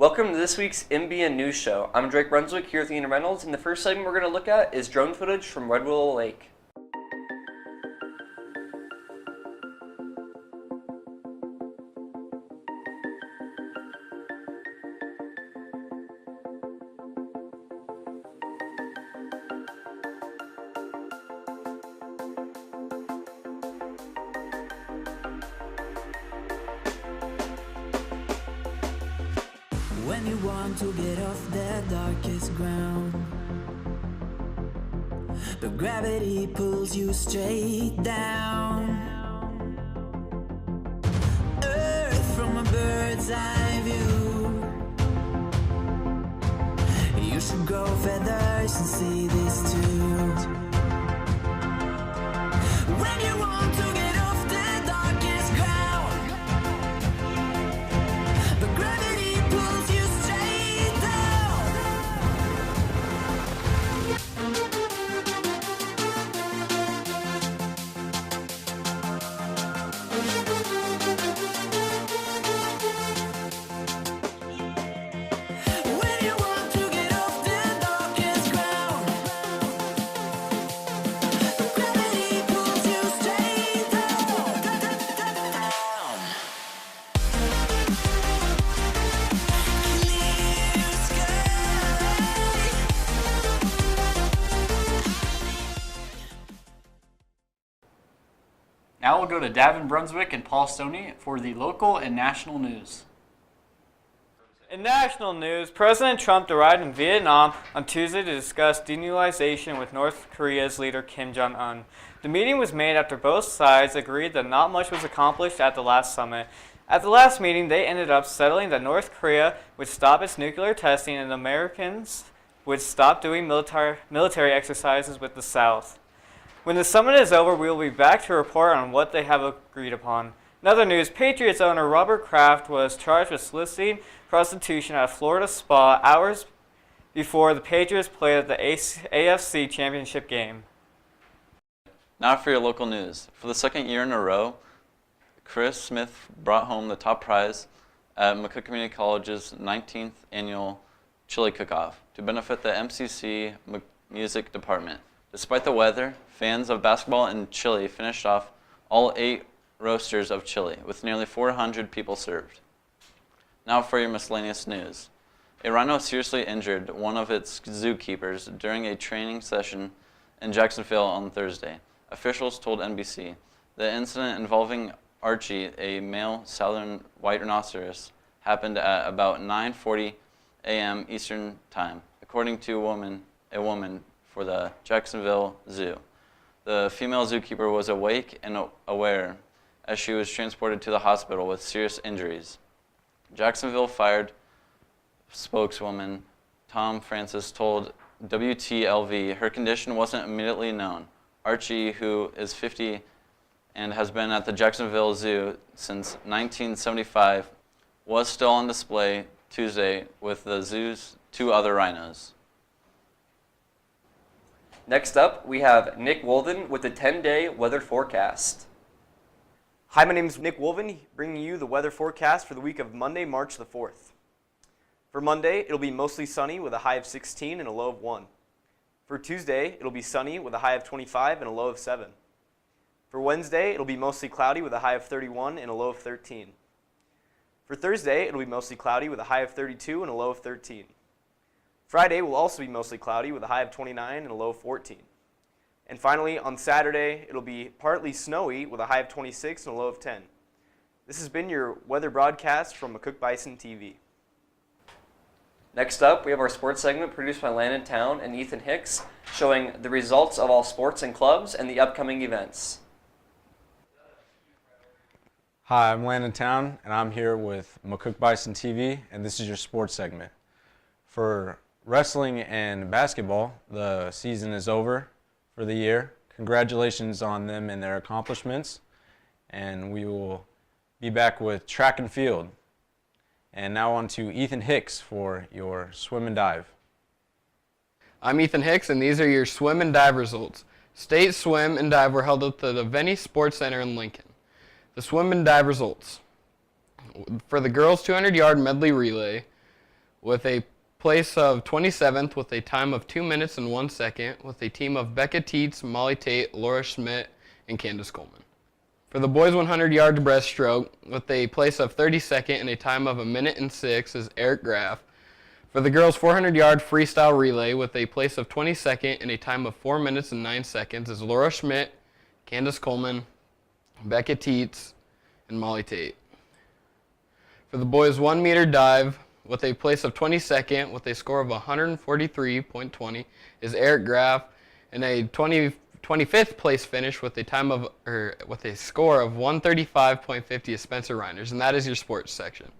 Welcome to this week's MBN News Show. I'm Drake Brunswick here with Ian Reynolds, and the first segment we're going to look at is drone footage from Red Willow Lake. When you want to get off the darkest ground, but gravity pulls you straight down. Earth from a bird's eye view. You should grow feathers and see this too. When you want to get off the darkest ground, but gravity pulls you straight down. When you want to get off the darkest ground, but gravity pulls you straight down. Clear sky. Now we'll go to Davin Brunswick and Paul Stoney for the local and national news. In national news, President Trump arrived in Vietnam on Tuesday to discuss denuclearization with North Korea's leader Kim Jong-un. The meeting was made after both sides agreed that not much was accomplished at the last summit. At the last meeting, they ended up settling that North Korea would stop its nuclear testing and the Americans would stop doing military exercises with the South. When the summit is over, we will be back to report on what they have agreed upon. In other news, Patriots owner Robert Kraft was charged with soliciting prostitution at a Florida spa hours before the Patriots played at the AFC Championship game. Now for your local news. For the second year in a row, Chris Smith brought home the top prize at McCook Community College's 19th annual Chili Cook-Off to benefit the MCC Music Department. Despite the weather, fans of basketball and chili finished off all 8 roasters of chili, with nearly 400 people served. Now for your miscellaneous news. A rhino seriously injured one of its zookeepers during a training session in Jacksonville on Thursday. Officials told NBC the incident involving Archie, a male southern white rhinoceros, happened at about 9:40 a.m. Eastern Time, according to a woman for the Jacksonville Zoo. The female zookeeper was awake and aware as she was transported to the hospital with serious injuries. Jacksonville Fire spokeswoman Tom Francis told WTLV her condition wasn't immediately known. Archie, who is 50 and has been at the Jacksonville Zoo since 1975, was still on display Tuesday with the zoo's 2 other rhinos. Next up, we have Nick Wolven with the 10-day weather forecast. Hi, my name is Nick Wolven, bringing you the weather forecast for the week of Monday, March the 4th. For Monday, it'll be mostly sunny with a high of 16 and a low of 1. For Tuesday, it'll be sunny with a high of 25 and a low of 7. For Wednesday, it'll be mostly cloudy with a high of 31 and a low of 13. For Thursday, it'll be mostly cloudy with a high of 32 and a low of 13. Friday will also be mostly cloudy with a high of 29 and a low of 14. And finally, on Saturday, it'll be partly snowy with a high of 26 and a low of 10. This has been your weather broadcast from McCook Bison TV. Next up, we have our sports segment produced by Landon Town and Ethan Hicks, showing the results of all sports and clubs and the upcoming events. Hi, I'm Landon Town, and I'm here with McCook Bison TV, and this is your sports segment. For wrestling and basketball, the season is over for the year. Congratulations on them and their accomplishments, and we will be back with track and field. And now on to Ethan Hicks for your swim and dive. I'm Ethan Hicks, and these are your swim and dive results. State swim and dive were held at the Venny Sports Center in Lincoln. The swim and dive results. For the girls 200-yard medley relay, with a place of 27th with a time of 2 minutes and 1 second with a team of Becca Tietz, Molly Tate, Laura Schmidt, and Candace Coleman. For the boys 100-yard breaststroke with a place of 32nd and a time of 1 minute and 6 is Eric Graff. For the girls 400-yard freestyle relay with a place of 22nd and a time of 4 minutes and 9 seconds is Laura Schmidt, Candace Coleman, Becca Tietz, and Molly Tate. For the boys 1 meter dive with a place of 22nd with a score of 143.20 is Eric Graff, and a 25th place finish with a score of 135.50 is Spencer Reiners, and that is your sports section.